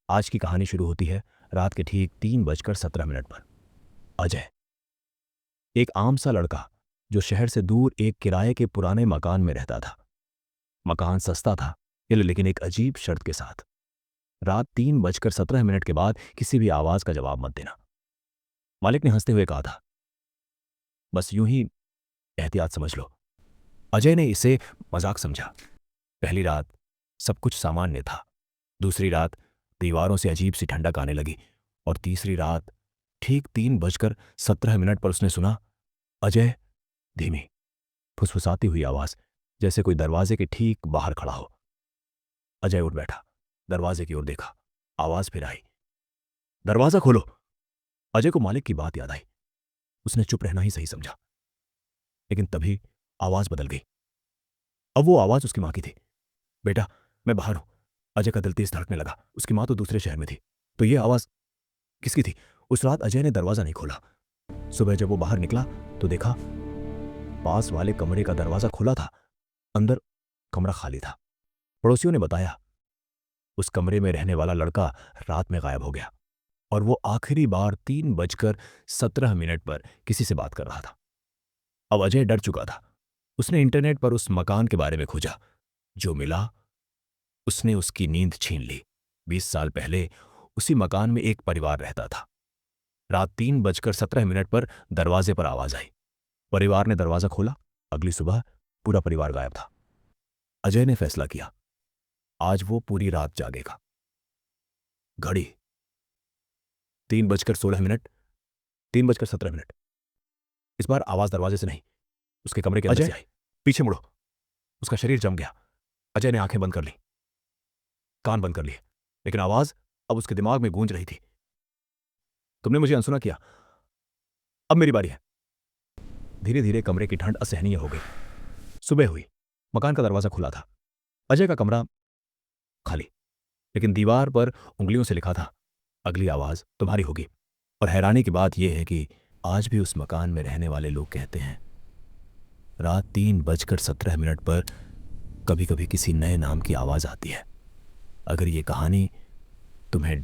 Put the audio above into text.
आज की कहानी शुरू होती है रात के ठीक 3:17 पर। अजय, एक आम सा लड़का जो शहर से दूर एक किराए के पुराने मकान में रहता था। मकान सस्ता था, लेकिन एक अजीब शर्त के साथ। रात 3:17 के बाद किसी भी आवाज का जवाब मत देना। मालिक ने हंसते हुए कहा था, बस यूं ही एहतियात समझ लो। अजय ने इसे मजाक समझा। पहली रात सब कुछ सामान्य था। दूसरी रात दीवारों से अजीब सी ठंडक आने लगी। और तीसरी रात ठीक 3:17 पर उसने सुना, अजय। धीमी, फुसफुसाती हुई आवाज, जैसे कोई दरवाजे के ठीक बाहर खड़ा हो। अजय उठ बैठा, दरवाजे की ओर देखा। आवाज फिर आई, दरवाजा खोलो। अजय को मालिक की बात याद आई। उसने चुप रहना ही सही समझा। लेकिन तभी आवाज बदल गई। अब वो आवाज उसकी मां की थी। बेटा, मैं बाहर हूं। अजय का दिल तेज धड़कने लगा। उसकी मां तो दूसरे शहर में थी। तो ये आवाज किसकी थी? उस रात अजय ने दरवाजा नहीं खोला। सुबह जब वो बाहर निकला तो देखा पास वाले कमरे का दरवाजा खुला था। अंदर कमरा खाली था। पड़ोसियों ने बताया उस कमरे में रहने वाला लड़का रात में गायब हो गया और वो आखिरी बार 3:17 पर किसी से बात कर रहा था। अब अजय डर चुका था। उसने इंटरनेट पर उस मकान के बारे में खोजा। जो मिला उसने उसकी नींद छीन ली। 20 साल पहले उसी मकान में एक परिवार रहता था। रात 3:17 पर दरवाजे पर आवाज आई। परिवार ने दरवाजा खोला। अगली सुबह पूरा परिवार गायब था। अजय ने फैसला किया, आज वो पूरी रात जागेगा। घड़ी 3:16, 3:17। इस बार आवाज दरवाजे से नहीं, उसके कमरे के अंदर से आई। पीछे मुड़ो। उसका शरीर जम गया। अजय ने आंखें बंद कर ली, कान बंद कर लिए, लेकिन आवाज अब उसके दिमाग में गूंज रही थी। तुमने मुझे अनसुना किया, अब मेरी बारी है। धीरे धीरे कमरे की ठंड असहनीय हो गई। सुबह हुई। मकान का दरवाजा खुला था। अजय का कमरा खाली, लेकिन दीवार पर उंगलियों से लिखा था, अगली आवाज तुम्हारी होगी। और हैरानी की बात यह है कि आज भी उस मकान में रहने वाले लोग कहते हैं, रात 3:17 पर कभी कभी किसी नए नाम की आवाज आती है। अगर ये कहानी तुम्हें डर